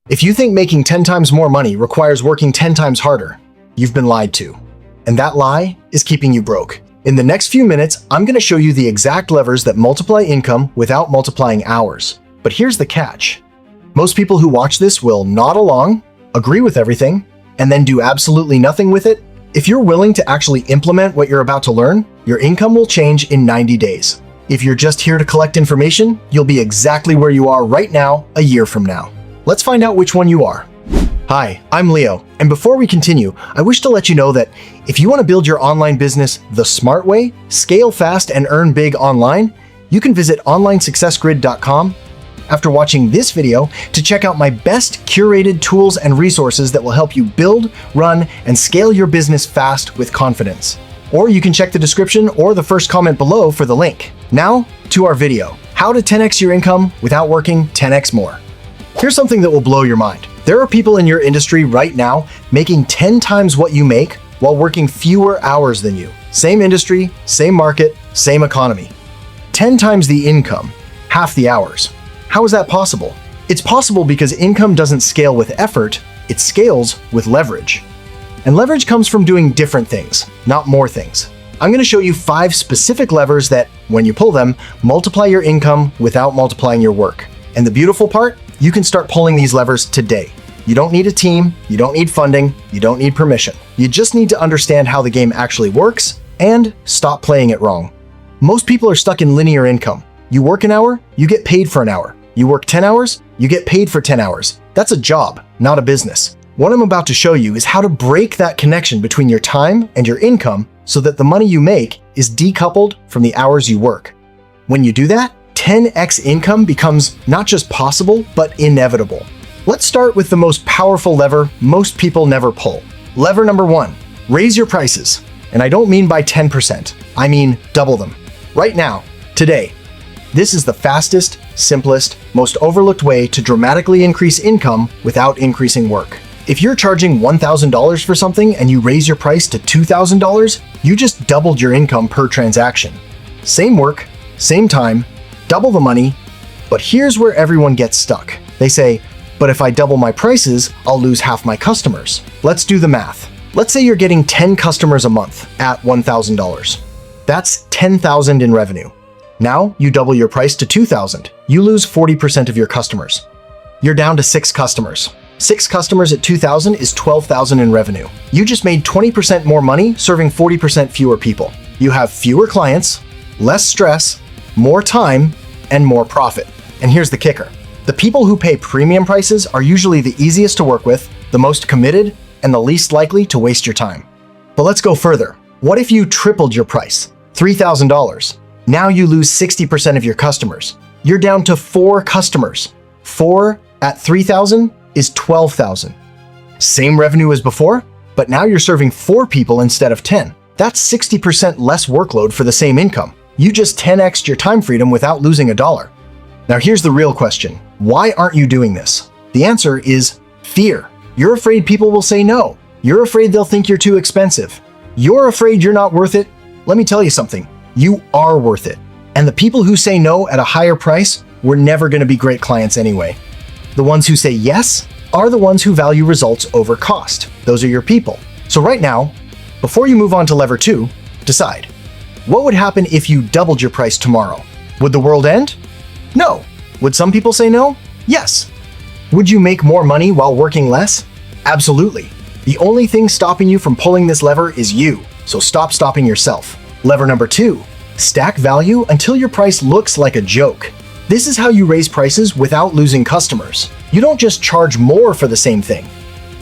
If you think making 10 times more money requires working 10 times harder, you've been lied to. And that lie is keeping you broke. In the next few minutes, I'm going to show you the exact levers that multiply income without multiplying hours. But here's the catch. Most people who watch this will nod along, agree with everything, and then do absolutely nothing with it. If you're willing to actually implement what you're about to learn, your income will change in 90 days. If you're just here to collect information, you'll be exactly where you are right now, a year from now. Let's find out which one you are. Hi, I'm Leo, and before we continue, I wish to let you know that if you want to build your online business the smart way, scale fast, and earn big online, you can visit onlinesuccessgrid.com after watching this video to check out my best curated tools and resources that will help you build, run, and scale your business fast with confidence. Or you can check the description or the first comment below for the link. Now, to our video, how to 10x your income without working 10x more. Here's something that will blow your mind. There are people in your industry right now making 10 times what you make while working fewer hours than you. Same industry, same market, same economy. 10 times the income, half the hours. How is that possible? It's possible because income doesn't scale with effort, it scales with leverage. And leverage comes from doing different things, not more things. I'm going to show you 5 specific levers that, when you pull them, multiply your income without multiplying your work. And the beautiful part? You can start pulling these levers today. You don't need a team, you don't need funding, you don't need permission. You just need to understand how the game actually works and stop playing it wrong. Most people are stuck in linear income. You work an hour, you get paid for an hour. You work 10 hours, you get paid for 10 hours. That's a job, not a business. What I'm about to show you is how to break that connection between your time and your income so that the money you make is decoupled from the hours you work. When you do that, 10x income becomes not just possible, but inevitable. Let's start with the most powerful lever most people never pull. Lever number 1, raise your prices. And I don't mean by 10%, I mean double them. Right now, today. This is the fastest, simplest, most overlooked way to dramatically increase income without increasing work. If you're charging $1,000 for something and you raise your price to $2,000, you just doubled your income per transaction. Same work, same time, double the money, but here's where everyone gets stuck. They say, but if I double my prices, I'll lose half my customers. Let's do the math. Let's say you're getting 10 customers a month at $1,000. That's $10,000 in revenue. Now you double your price to $2,000. You lose 40% of your customers. You're down to 6 customers. 6 customers at $2,000 is $12,000 in revenue. You just made 20% more money serving 40% fewer people. You have fewer clients, less stress, more time, and more profit. And here's the kicker. The people who pay premium prices are usually the easiest to work with, the most committed, and the least likely to waste your time. But let's go further. What if you tripled your price? $3,000. Now you lose 60% of your customers. You're down to 4 customers. 4 at $3,000 is $12,000. Same revenue as before, but now you're serving 4 people instead of 10. That's 60% less workload for the same income. You just 10x'd your time freedom without losing a dollar. Now here's the real question. Why aren't you doing this? The answer is fear. You're afraid people will say no. You're afraid they'll think you're too expensive. You're afraid you're not worth it. Let me tell you something. You are worth it. And the people who say no at a higher price were never going to be great clients anyway. The ones who say yes are the ones who value results over cost. Those are your people. So right now, before you move on to lever 2, decide. What would happen if you doubled your price tomorrow? Would the world end? No. Would some people say no? Yes. Would you make more money while working less? Absolutely. The only thing stopping you from pulling this lever is you, so stop stopping yourself. Lever number 2, stack value until your price looks like a joke. This is how you raise prices without losing customers. You don't just charge more for the same thing.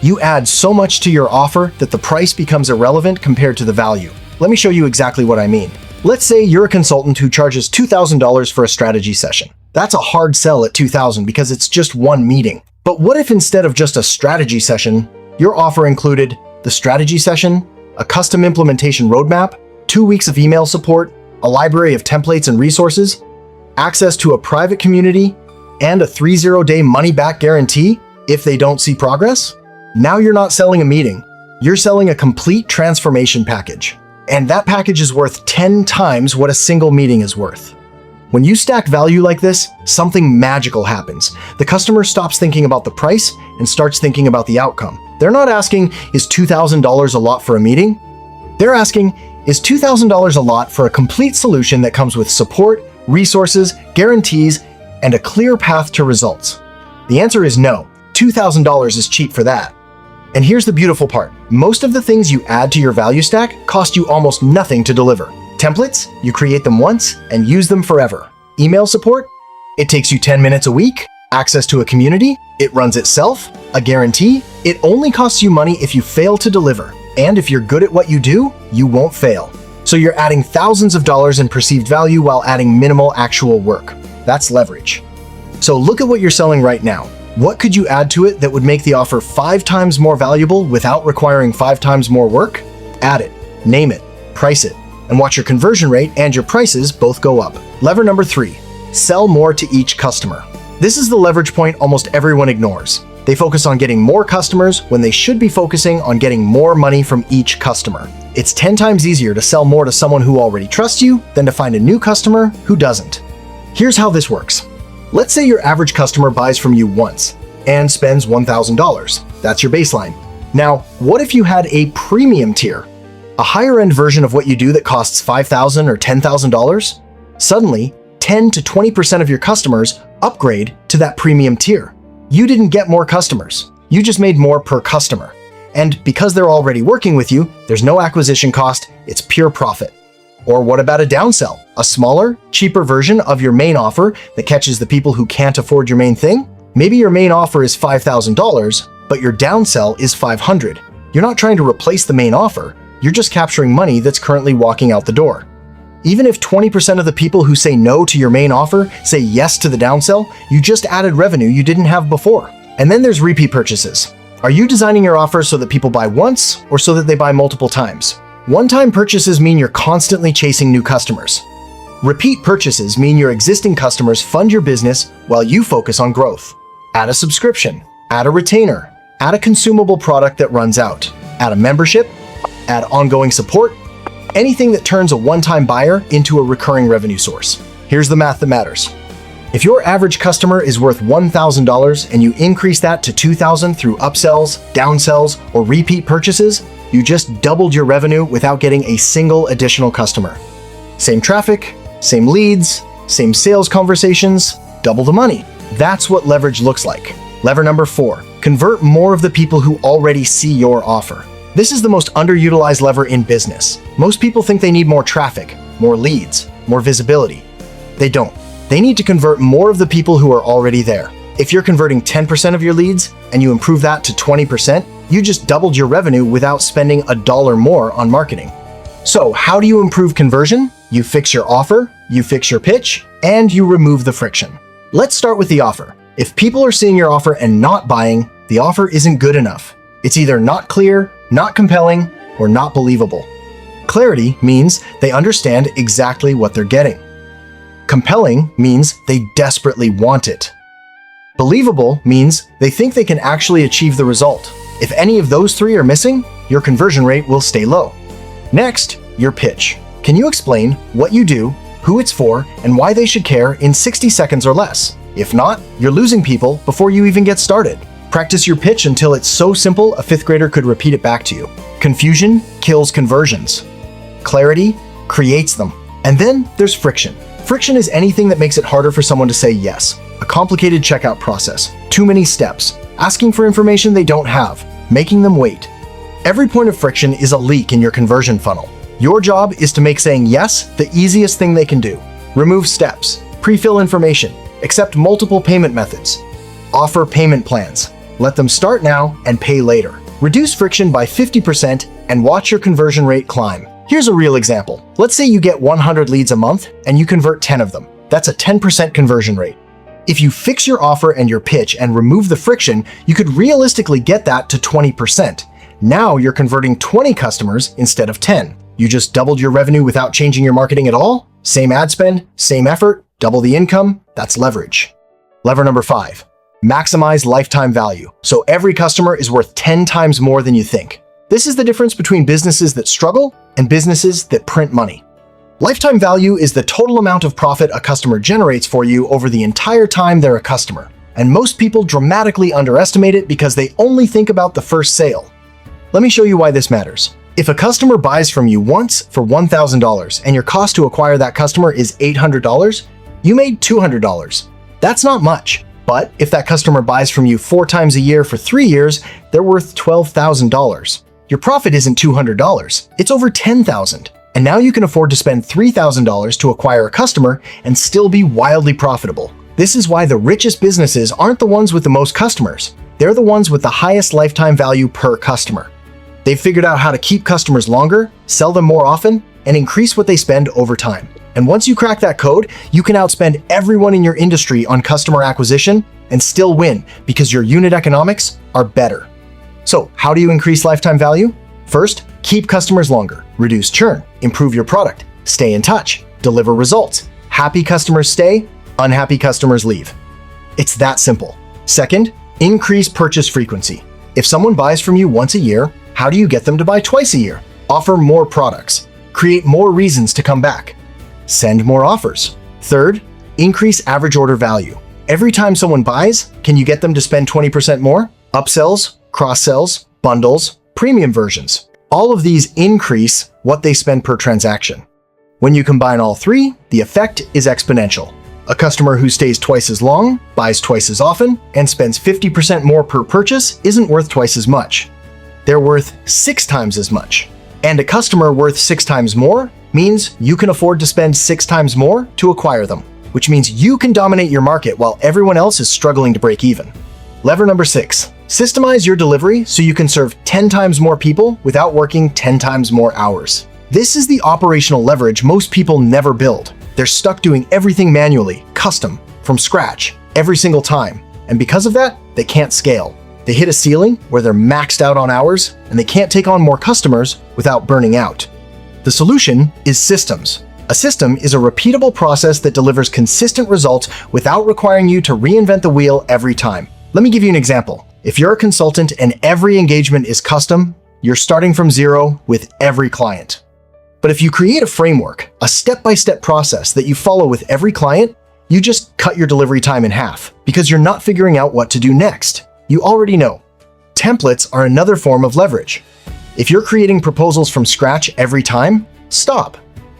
You add so much to your offer that the price becomes irrelevant compared to the value. Let me show you exactly what I mean. Let's say you're a consultant who charges $2,000 for a strategy session. That's a hard sell at $2,000 because it's just one meeting. But what if instead of just a strategy session, your offer included the strategy session, a custom implementation roadmap, 2 weeks of email support, a library of templates and resources, access to a private community, and a 30-day money-back guarantee if they don't see progress? Now you're not selling a meeting. You're selling a complete transformation package. And that package is worth 10 times what a single meeting is worth. When you stack value like this, something magical happens. The customer stops thinking about the price and starts thinking about the outcome. They're not asking, is $2,000 a lot for a meeting? They're asking, is $2,000 a lot for a complete solution that comes with support, resources, guarantees, and a clear path to results? The answer is no. $2,000 is cheap for that. And here's the beautiful part. Most of the things you add to your value stack cost you almost nothing to deliver. Templates, you create them once and use them forever. Email support, it takes you 10 minutes a week. Access to a community, it runs itself. A guarantee, it only costs you money if you fail to deliver. And if you're good at what you do, you won't fail. So you're adding thousands of dollars in perceived value while adding minimal actual work. That's leverage. So look at what you're selling right now. What could you add to it that would make the offer 5 times more valuable without requiring 5 times more work? Add it, name it, price it, and watch your conversion rate and your prices both go up. Lever number 3, sell more to each customer. This is the leverage point almost everyone ignores. They focus on getting more customers when they should be focusing on getting more money from each customer. It's 10 times easier to sell more to someone who already trusts you than to find a new customer who doesn't. Here's how this works. Let's say your average customer buys from you once and spends $1,000. That's your baseline. Now, what if you had a premium tier? A higher-end version of what you do that costs $5,000 or $10,000? Suddenly, 10 to 20% of your customers upgrade to that premium tier. You didn't get more customers. You just made more per customer. And because they're already working with you, there's no acquisition cost, it's pure profit. Or what about a downsell? A smaller, cheaper version of your main offer that catches the people who can't afford your main thing? Maybe your main offer is $5,000, but your downsell is $500. You're not trying to replace the main offer, you're just capturing money that's currently walking out the door. Even if 20% of the people who say no to your main offer say yes to the downsell, you just added revenue you didn't have before. And then there's repeat purchases. Are you designing your offer so that people buy once or so that they buy multiple times? One-time purchases mean you're constantly chasing new customers. Repeat purchases mean your existing customers fund your business while you focus on growth. Add a subscription, add a retainer, add a consumable product that runs out, add a membership, add ongoing support, anything that turns a one-time buyer into a recurring revenue source. Here's the math that matters. If your average customer is worth $1,000 and you increase that to $2,000 through upsells, downsells, or repeat purchases, you just doubled your revenue without getting a single additional customer. Same traffic, same leads, same sales conversations, double the money. That's what leverage looks like. Lever number 4, convert more of the people who already see your offer. This is the most underutilized lever in business. Most people think they need more traffic, more leads, more visibility. They don't. They need to convert more of the people who are already there. If you're converting 10% of your leads and you improve that to 20%, you just doubled your revenue without spending $1 more on marketing. So how do you improve conversion? You fix your offer, you fix your pitch, and you remove the friction. Let's start with the offer. If people are seeing your offer and not buying, the offer isn't good enough. It's either not clear, not compelling, or not believable. Clarity means they understand exactly what they're getting. Compelling means they desperately want it. Believable means they think they can actually achieve the result. If any of those 3 are missing, your conversion rate will stay low. Next, your pitch. Can you explain what you do, who it's for, and why they should care in 60 seconds or less? If not, you're losing people before you even get started. Practice your pitch until it's so simple a 5th grader could repeat it back to you. Confusion kills conversions. Clarity creates them. And then there's friction. Friction is anything that makes it harder for someone to say yes. A complicated checkout process, too many steps, asking for information they don't have, making them wait. Every point of friction is a leak in your conversion funnel. Your job is to make saying yes the easiest thing they can do. Remove steps, pre-fill information, accept multiple payment methods, offer payment plans. Let them start now and pay later. Reduce friction by 50% and watch your conversion rate climb. Here's a real example. Let's say you get 100 leads a month and you convert 10 of them. That's a 10% conversion rate. If you fix your offer and your pitch and remove the friction, you could realistically get that to 20%. Now you're converting 20 customers instead of 10. You just doubled your revenue without changing your marketing at all? Same ad spend, same effort, double the income? That's leverage. Lever number 5, maximize lifetime value. So every customer is worth 10 times more than you think. This is the difference between businesses that struggle and businesses that print money. Lifetime value is the total amount of profit a customer generates for you over the entire time they're a customer. And most people dramatically underestimate it because they only think about the first sale. Let me show you why this matters. If a customer buys from you once for $1,000 and your cost to acquire that customer is $800, you made $200. That's not much. But if that customer buys from you 4 times a year for 3 years, they're worth $12,000. Your profit isn't $200, it's over $10,000. And now you can afford to spend $3,000 to acquire a customer and still be wildly profitable. This is why the richest businesses aren't the ones with the most customers. They're the ones with the highest lifetime value per customer. They've figured out how to keep customers longer, sell them more often, and increase what they spend over time. And once you crack that code, you can outspend everyone in your industry on customer acquisition and still win because your unit economics are better. So, how do you increase lifetime value? First, keep customers longer, reduce churn, improve your product, stay in touch, deliver results. Happy customers stay, unhappy customers leave. It's that simple. Second, increase purchase frequency. If someone buys from you once a year, how do you get them to buy twice a year? Offer more products. Create more reasons to come back. Send more offers. Third, increase average order value. Every time someone buys, can you get them to spend 20% more? Upsells, cross-sells, bundles, premium versions. All of these increase what they spend per transaction. When you combine all three, the effect is exponential. A customer who stays twice as long, buys twice as often, and spends 50% more per purchase isn't worth twice as much. They're worth 6 times as much. And a customer worth 6 times more means you can afford to spend 6 times more to acquire them, which means you can dominate your market while everyone else is struggling to break even. Lever number 6. Systemize your delivery so you can serve 10 times more people without working 10 times more hours. This is the operational leverage most people never build. They're stuck doing everything manually, custom, from scratch, every single time. And because of that, they can't scale. They hit a ceiling where they're maxed out on hours, and they can't take on more customers without burning out. The solution is systems. A system is a repeatable process that delivers consistent results without requiring you to reinvent the wheel every time. Let me give you an example. If you're a consultant and every engagement is custom, you're starting from zero with every client. But if you create a framework, a step-by-step process that you follow with every client, you just cut your delivery time in half because you're not figuring out what to do next. You already know. Templates are another form of leverage. If you're creating proposals from scratch every time, stop.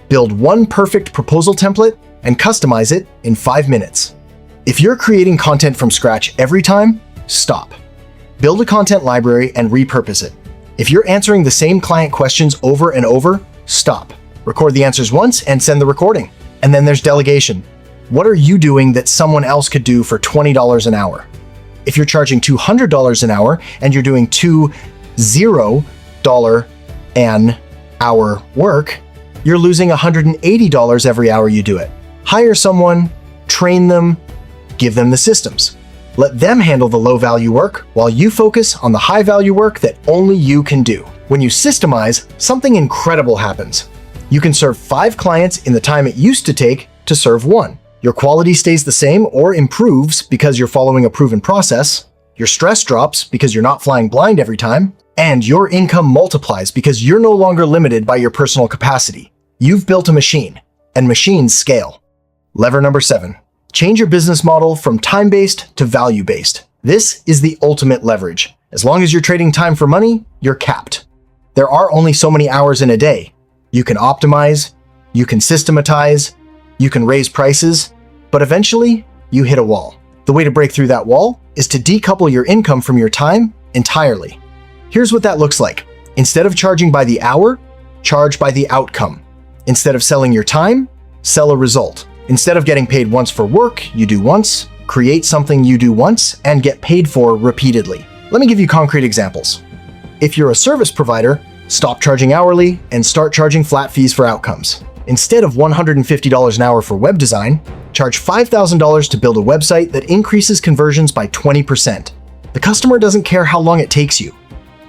Build one perfect proposal template and customize it in 5 minutes. If you're creating content from scratch every time, stop. Build a content library and repurpose it. If you're answering the same client questions over and over, stop. Record the answers once and send the recording. And then there's delegation. What are you doing that someone else could do for $20 an hour? If you're charging $200 an hour and you're doing $2 an hour work, you're losing $180 every hour you do it. Hire someone, train them, give them the systems. Let them handle the low-value work while you focus on the high-value work that only you can do. When you systemize, something incredible happens. You can serve 5 clients in the time it used to take to serve 1. Your quality stays the same or improves because you're following a proven process. Your stress drops because you're not flying blind every time. And your income multiplies because you're no longer limited by your personal capacity. You've built a machine, and machines scale. Lever number 7. Change your business model from time-based to value-based. This is the ultimate leverage. As long as you're trading time for money, you're capped. There are only so many hours in a day. You can optimize, you can systematize, you can raise prices, but eventually you hit a wall. The way to break through that wall is to decouple your income from your time entirely. Here's what that looks like. Instead of charging by the hour, charge by the outcome. Instead of selling your time, sell a result. Instead of getting paid once for work you do once, create something you do once and get paid for repeatedly. Let me give you concrete examples. If you're a service provider, stop charging hourly and start charging flat fees for outcomes. Instead of $150 an hour for web design, charge $5,000 to build a website that increases conversions by 20%. The customer doesn't care how long it takes you.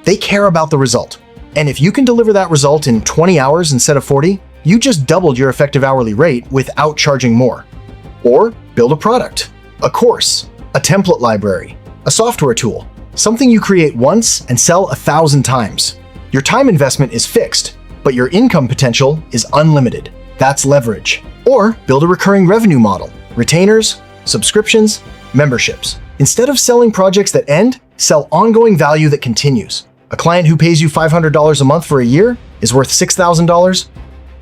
They care about the result. And if you can deliver that result in 20 hours instead of 40, you just doubled your effective hourly rate without charging more. Or build a product, a course, a template library, a software tool, something you create once and sell 1,000 times. Your time investment is fixed, but your income potential is unlimited. That's leverage. Or build a recurring revenue model. Retainers, subscriptions, memberships. Instead of selling projects that end, sell ongoing value that continues. A client who pays you $500 a month for a year is worth $6,000.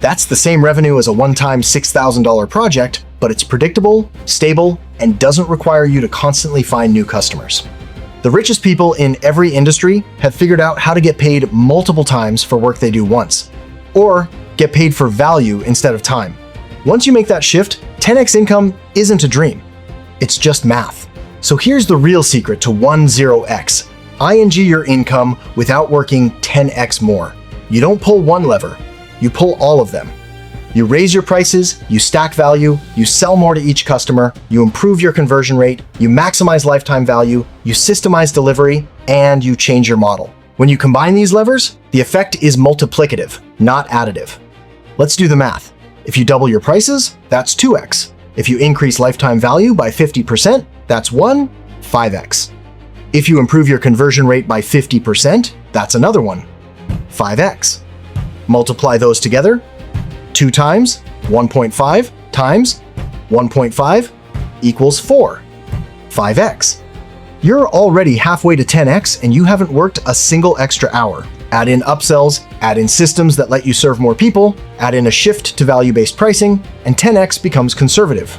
That's the same revenue as a one-time $6,000 project, but it's predictable, stable, and doesn't require you to constantly find new customers. The richest people in every industry have figured out how to get paid multiple times for work they do once, or get paid for value instead of time. Once you make that shift, 10x income isn't a dream. It's just math. So here's the real secret to 10x. ING your income without working 10x more. You don't pull one lever, you pull all of them. You raise your prices, you stack value, you sell more to each customer, you improve your conversion rate, you maximize lifetime value, you systemize delivery, and you change your model. When you combine these levers, the effect is multiplicative, not additive. Let's do the math. If you double your prices, that's 2x. If you increase lifetime value by 50%, that's 5x. If you improve your conversion rate by 50%, that's another 5x. Multiply those together. 2 times 1.5 times 1.5 equals 5x. You're already halfway to 10x and you haven't worked a single extra hour. Add in upsells, add in systems that let you serve more people, add in a shift to value-based pricing, and 10x becomes conservative.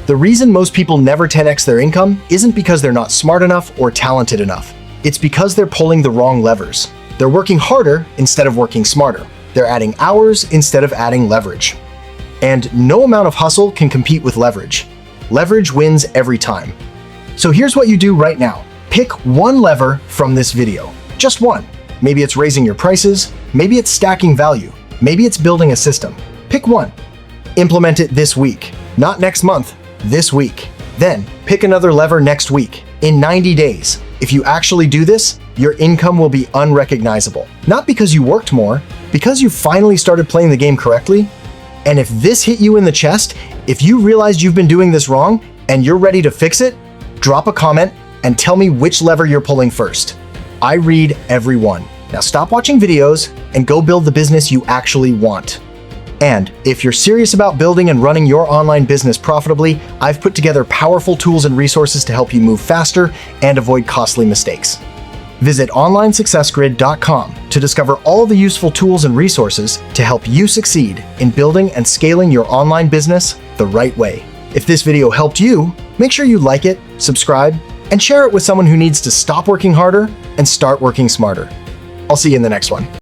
The reason most people never 10x their income isn't because they're not smart enough or talented enough. It's because they're pulling the wrong levers. They're working harder instead of working smarter. They're adding hours instead of adding leverage. And no amount of hustle can compete with leverage. Leverage wins every time. So here's what you do right now. Pick one lever from this video. Just one. Maybe it's raising your prices, maybe it's stacking value, maybe it's building a system. Pick one. Implement it this week, not next month, this week. Then pick another lever next week, in 90 days. If you actually do this, your income will be unrecognizable. Not because you worked more, because you finally started playing the game correctly. And if this hit you in the chest, if you realized you've been doing this wrong and you're ready to fix it, drop a comment and tell me which lever you're pulling first. I read every one. Now stop watching videos and go build the business you actually want. And if you're serious about building and running your online business profitably, I've put together powerful tools and resources to help you move faster and avoid costly mistakes. Visit onlinesuccessgrid.com to discover all the useful tools and resources to help you succeed in building and scaling your online business the right way. If this video helped you, make sure you like it, subscribe, and share it with someone who needs to stop working harder and start working smarter. I'll see you in the next one.